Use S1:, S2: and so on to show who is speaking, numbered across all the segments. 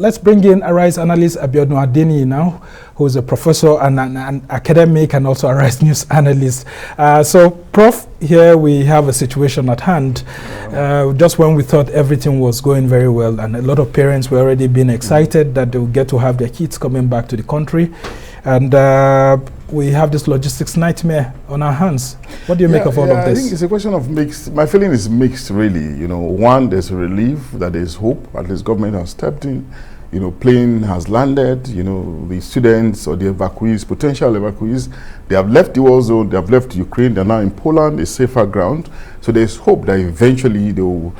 S1: let's bring in Arise Analyst Abiodun Adeniyi now, who is a professor and an academic and also Arise News analyst. So, Prof, here we have a situation at hand. Just when we thought everything was going very well, and a lot of parents were already being excited that they will get to have their kids coming back to the country, and we have this logistics nightmare on our hands. What do you make of all of this?
S2: I think it's a question of mixed. My feeling is mixed, really. You know, one, there's a relief that there's hope. At least government has stepped in. You know, plane has landed. You know, the students or the evacuees, potential evacuees, they have left the war zone. They have left Ukraine. They're now in Poland, a safer ground. So there's hope that eventually they will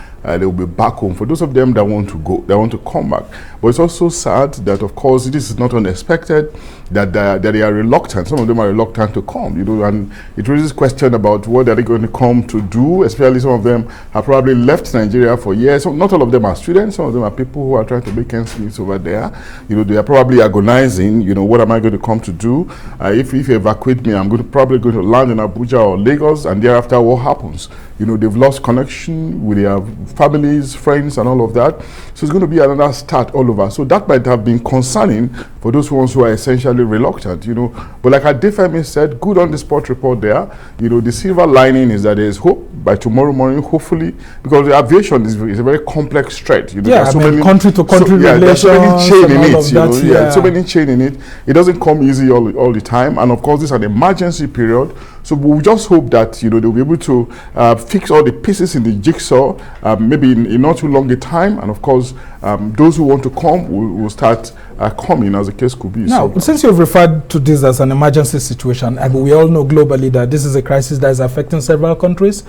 S2: be back home. For those of them that want to go, they want to come back. But it's also sad that, of course, this is not unexpected. That they are reluctant. Some of them are reluctant to come. You know, and it raises question about what are they going to come to do. Especially some of them have probably left Nigeria for years. So not all of them are students. Some of them are people who are trying to make ends meet over there. You know, they are probably agonizing. You know, what am I going to come to do? If you evacuate me, I'm probably going to land in Abuja or Lagos, and thereafter, what happens? You know, they've lost connection with their families, friends, and all of that. So it's going to be another start all over. So that might have been concerning for those ones who are essentially reluctant, you know. But like Adefemi said, good on the spot report there. You know, the silver lining is that there is hope by tomorrow morning, hopefully, because the aviation is a very complex thread. You know,
S1: yeah, country to country relations.
S2: There's so many chain in it, you know.
S1: Yeah,
S2: so many chain in it. It doesn't come easy all the time. And of course, this is an emergency period. So we just hope that, you know, they'll be able to fix all the pieces in the jigsaw, maybe in not too long a time. And of course, those who want to come will start coming, as the case could be.
S1: Now, since you've referred to this as an emergency situation, and we all know globally that this is a crisis that is affecting several countries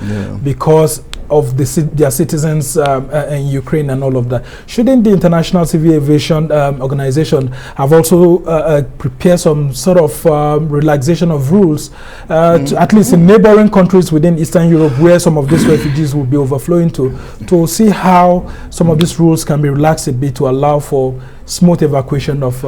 S1: because of their citizens in Ukraine and all of that, shouldn't the International Civil Aviation Organization have also prepared some sort of relaxation of rules, at least in neighboring countries within Eastern Europe, where some of these refugees will be overflowing to see how some of these rules can be relaxed a bit to allow for smooth evacuation of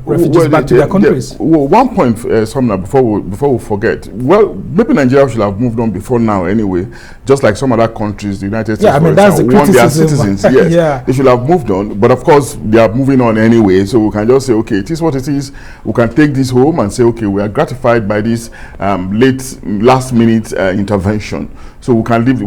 S1: refugees back to their countries?
S2: Well, one point, Somna, before we forget. Well, maybe Nigeria should have moved on before now anyway, just like some other countries, the United States,
S1: I mean, that's the criticism.
S2: Their citizens, yes.
S1: Yeah.
S2: They should have moved on, but of course, they are moving on anyway, so we can just say, okay, it is what it is. We can take this home and say, okay, we are gratified by this last-minute intervention. So we can leave,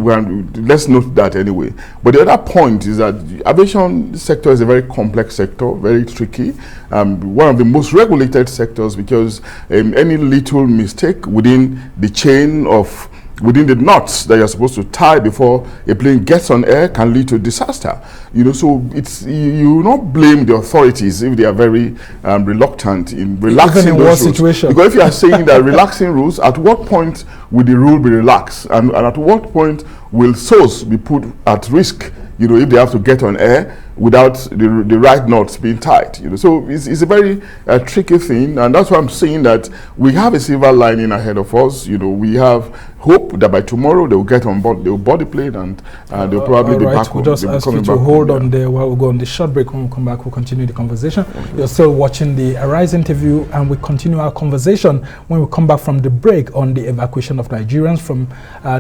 S2: let's note that anyway. But the other point is that the aviation sector is a very complex sector, very tricky. One of the most regulated sectors, because any little mistake within the chain of within the knots that you're supposed to tie before a plane gets on air can lead to disaster. You know, so it's you not blame the authorities if they are very reluctant in relaxing those rules. Situation. Because if you are saying that relaxing rules, at what point will the rule be relaxed, and at what point will souls be put at risk? You know, if they have to get on air without the right knots being tied, you know, so it's a very tricky thing, and that's why I'm saying that we have a silver lining ahead of us. You know, we have hope that by tomorrow they will get on board, they will board the plane, and they'll probably be back home.
S1: We'll just ask you to hold on there while we go on the short break. When we come back, we'll continue the conversation. Okay. You're still watching the Arise interview, and we continue our conversation when we come back from the break on the evacuation of Nigerians from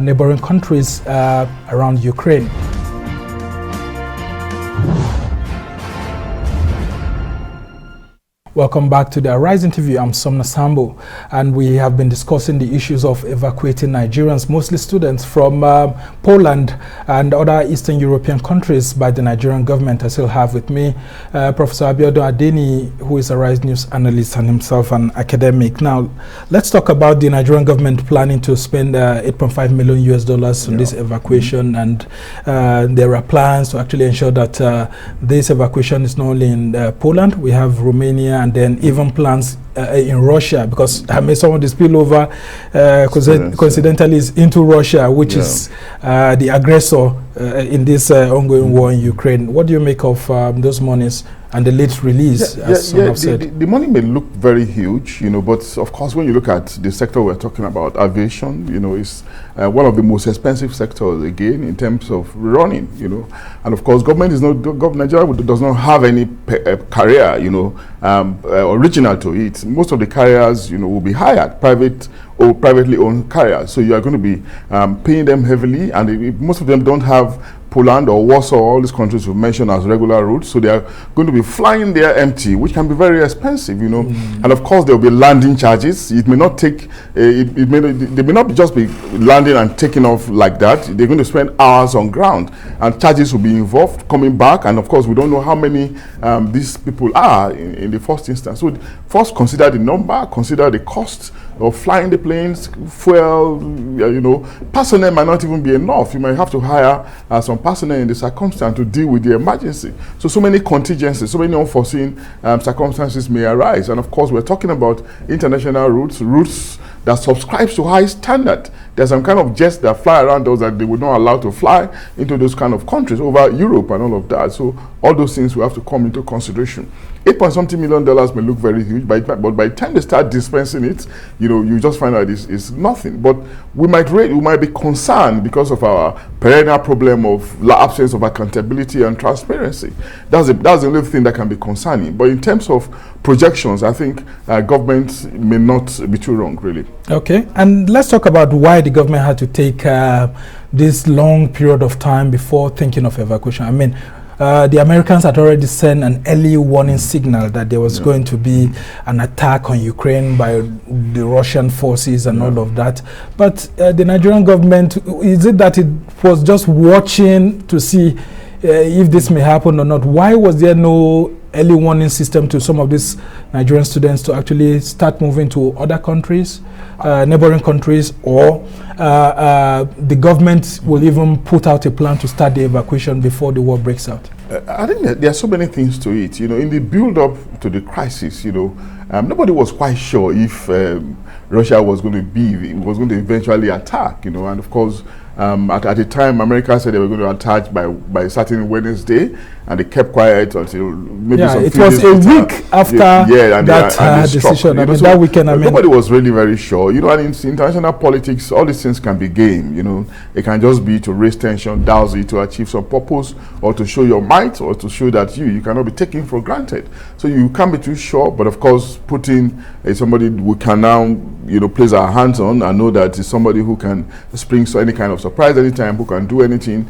S1: neighboring countries around Ukraine. Welcome back to the Arise interview. I'm Somna Sambo, and we have been discussing the issues of evacuating Nigerians, mostly students from Poland and other Eastern European countries by the Nigerian government. I still have with me Professor Abiodun Adeniyi, who is a Arise News analyst and himself an academic. Now, let's talk about the Nigerian government planning to spend $8.5 million on this evacuation, and there are plans to actually ensure that this evacuation is not only in Poland. We have Romania, and then even plans in Russia, because some of the spillover coincidentally is into Russia, which is the aggressor in this ongoing war in Ukraine. What do you make of those monies and the late release, as some have said?
S2: The money may look very huge, you know, but of course when you look at the sector we're talking about, aviation, you know, is one of the most expensive sectors, again, in terms of running, you know. And of course, Nigeria does not have any carrier, you know, original to it. Most of the carriers, you know, will be hired, private privately owned carriers. So you are going to be paying them heavily, and most of them don't have Poland or Warsaw, all these countries we mentioned as regular routes, so they are going to be flying there empty, which can be very expensive, you know. And of course, there will be landing charges. It may not take, they may not just be landing and taking off like that. They're going to spend hours on ground, and charges will be involved coming back. And of course, we don't know how many these people are in the first instance. So first, consider the number, consider the cost of flying the planes, fuel, you know. Personnel might not even be enough. You might have to hire some personnel in the circumstance to deal with the emergency. So many contingencies, so many unforeseen circumstances may arise. And of course, we're talking about international routes that subscribes to high standard. There's some kind of jets that fly around those that they would not allow to fly into those kind of countries over Europe and all of that. So all those things will have to come into consideration. $8.something million may look very huge, but by the time they start dispensing it, you know, you just find out it's nothing. But we might be concerned because of our perennial problem of absence of accountability and transparency. That's the only thing that can be concerning. But in terms of projections, I think government may not be too wrong, really.
S1: Okay, and let's talk about why the government had to take this long period of time before thinking of evacuation. I mean, the Americans had already sent an early warning signal that there was going to be an attack on Ukraine by the Russian forces and all of that. But the Nigerian government, is it that it was just watching to see if this may happen or not? Why was there no early warning system to some of these Nigerian students to actually start moving to other countries, neighboring countries, or the government will even put out a plan to start the evacuation before the war breaks out?
S2: I think that there are so many things to it. You know, in the build-up to the crisis, you know, nobody was quite sure if Russia was going to eventually attack. You know, and of course, at the time, America said they were going to attack by a certain Wednesday, and they kept quiet until maybe some
S1: it was a week after that decision. I mean, that weekend,
S2: nobody was really very sure. You know, and in international politics, all these things can be game. You know, it can just be to raise tension, douse it, to achieve some purpose, or to show your might, or to show that you cannot be taken for granted. So you can't be too sure. But of course, Putin is somebody we can now, you know, place our hands on and know that is somebody who can spring any kind of surprise anytime, who can do anything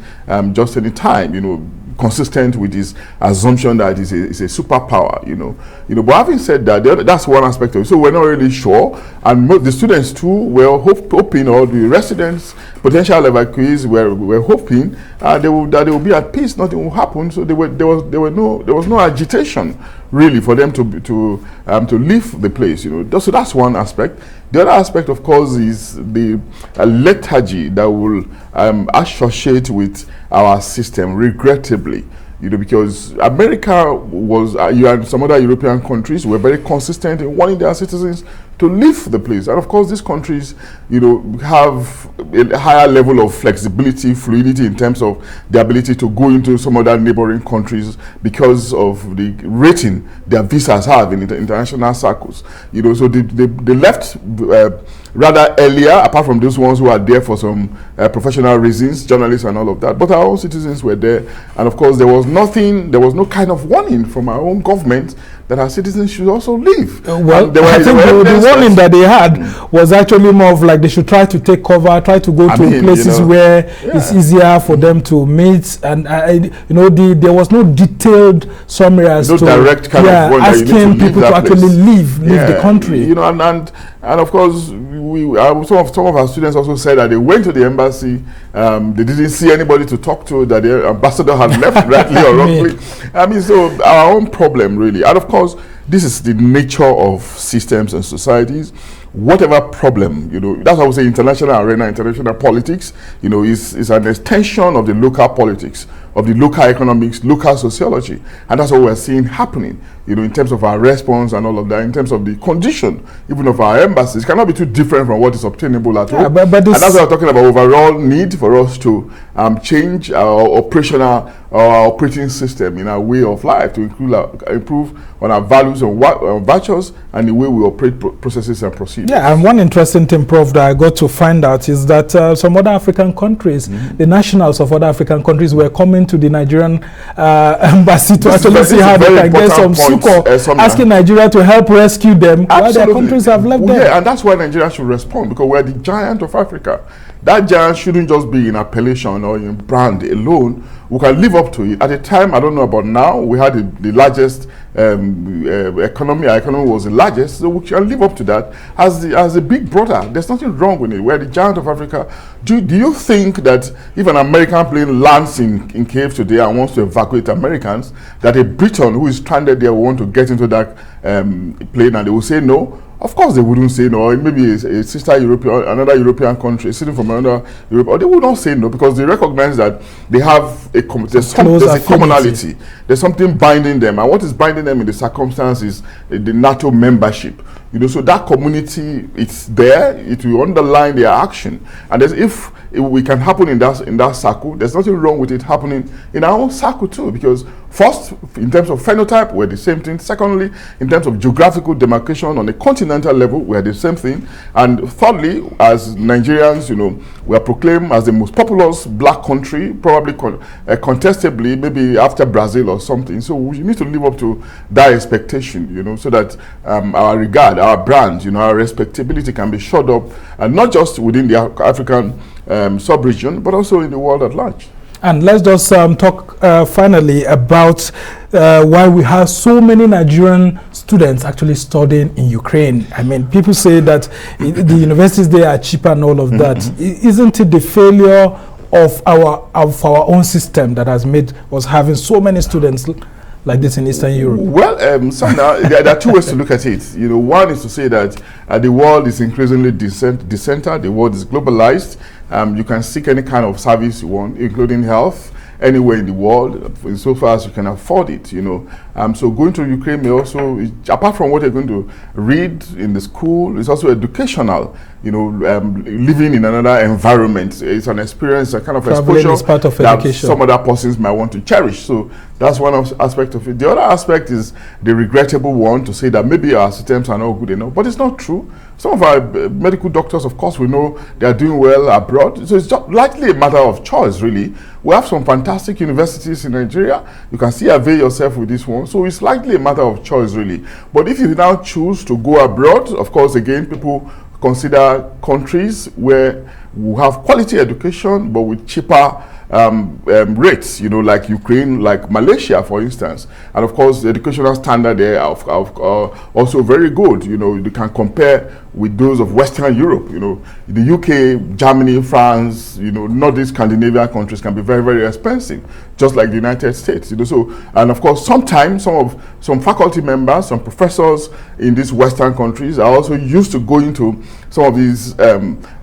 S2: just any time, you know, consistent with his assumption that it's a superpower, you know. But having said that, that's one aspect of it. So we're not really sure, and the students too were hoping, or the residents, potential evacuees were hoping that they will be at peace, nothing will happen. So there was no agitation really for them to leave the place, you know. So that's one aspect. The other aspect, of course, is the lethargy that will associate with our system, regrettably. You know, because America was, you and some other European countries were very consistent in wanting their citizens to leave the place. And of course, these countries, you know, have a higher level of flexibility, fluidity in terms of the ability to go into some other neighboring countries because of the rating their visas have in international circles. You know, so they left rather earlier, apart from those ones who are there for some professional reasons, journalists and all of that. But our own citizens were there. And of course, there was no kind of warning from our own government that our citizens should also leave.
S1: Well, I think the warning that they had was actually more of like they should try to take cover, try to go to places, you know, where it's easier for them to meet. And, you know, there was no detailed summary as to
S2: direct kind of one
S1: asking people to actually leave the country.
S2: You know, and of course, some of our students also said that they went to the embassy, they didn't see anybody to talk to, that the ambassador had left rightly or wrongly. I mean, so our own problem really. And of course, this is the nature of systems and societies. Whatever problem, you know, that's why we say international arena, international politics, you know, is an extension of the local politics, of the local economics, local sociology. And that's what we're seeing happening, you know, in terms of our response and all of that, in terms of the condition, even of our embassies. It cannot be too different from what is obtainable at home. But and that's why we're talking about overall need for us to change our operating system in our way of life, to improve on our value terms of vouchers and the way we operate processes and procedures.
S1: Yeah, and one interesting thing, Prof, that I got to find out is that some other African countries, the nationals of other African countries were coming to the Nigerian embassy to actually see how they can get some succor, asking Nigeria to help rescue them while their countries have left them.
S2: Yeah, and that's why Nigeria should respond, because we're the giant of Africa. That giant shouldn't just be in appellation or in brand alone. We can live up to it. At the time, I don't know about now, we had the largest economy. Our economy was the largest, so we can live up to that as a big brother. There's nothing wrong with it. We're the giant of Africa. Do you think that if an American plane lands in Kiev today and wants to evacuate Americans, that a Briton who is stranded there will want to get into that plane and they will say no? Of course they wouldn't say no. Or maybe a sister European, another European country sitting from another Europe, or they would not say no, because they recognize that they have there's a commonality. There's something binding them, and what is binding them in the circumstance is the NATO membership. So that community, it's there. It will underline their action, and if we can happen in that circle, there's nothing wrong with it happening in our own circle too, because first, in terms of phenotype, we're the same thing. Secondly, in terms of geographical demarcation on a continental level, we're the same thing. And thirdly, as Nigerians, we are proclaimed as the most populous black country, probably contestably, maybe after Brazil or something. So we need to live up to that expectation, so that our regard, our brand, our respectability can be shored up, and not just within the African sub-region, but also in the world at large.
S1: And let's just talk finally about why we have so many Nigerian students actually studying in Ukraine. I mean, people say that the universities there are cheaper and all of that. Isn't it the failure of our own system that has made us having so many students like this in Eastern Europe?
S2: Well, there are two ways to look at it. One is to say that the world is increasingly decentered, the world is globalized. You can seek any kind of service you want, including health, anywhere in the world, so far as you can afford it. So going to Ukraine may also, apart from what you're going to read in the school, it's also educational. Living in another environment, it's an experience, a kind of exposure
S1: is part of
S2: that
S1: education.
S2: Some other persons might want to cherish. So that's one aspect of it. The other aspect is the regrettable one, to say that maybe our systems are not good enough, but it's not true. Some of our medical doctors, of course, we know they are doing well abroad. So it's just likely a matter of choice, really. We have some fantastic universities in Nigeria. You can still avail yourself with this one. So it's likely a matter of choice, really. But if you now choose to go abroad, of course, again, people consider countries where we have quality education, but with cheaper rates, like Ukraine, like Malaysia, for instance. And of course, the educational standard there are also very good. You can compare with those of Western Europe. The UK, Germany, France, Nordic Scandinavian countries can be very, very expensive, just like the United States. And of course, sometimes some faculty members, some professors in these Western countries are also used to going to some of these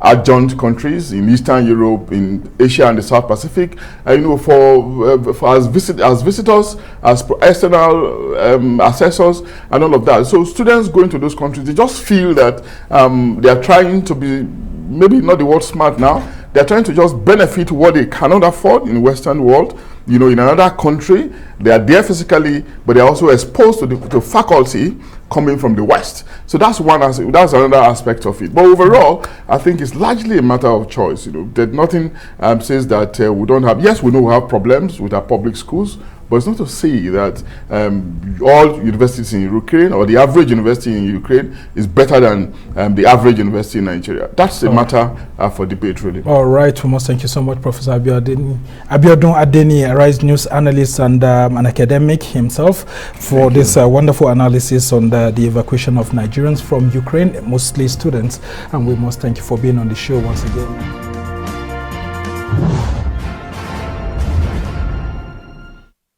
S2: adjunct countries in Eastern Europe, in Asia and the South Pacific, as visitors, as external assessors, and all of that. So students going to those countries, they just feel that they are trying to be, maybe not the word smart now, they're trying to just benefit what they cannot afford in the Western world. In another country, they are there physically, but they're also exposed to faculty coming from the West. So that's another aspect of it. But overall, I think it's largely a matter of choice. That nothing says that we don't have. Yes, we know we have problems with our public schools, but it's not to say that all universities in Ukraine or the average university in Ukraine is better than the average university in Nigeria. That's a matter for debate, really. All
S1: right, Thomas, thank you so much, Professor Abiodun Adeniyi, a Rise News analyst and an academic himself, for this wonderful analysis on the evacuation of Nigerians from Ukraine, mostly students. And we must thank you for being on the show once again.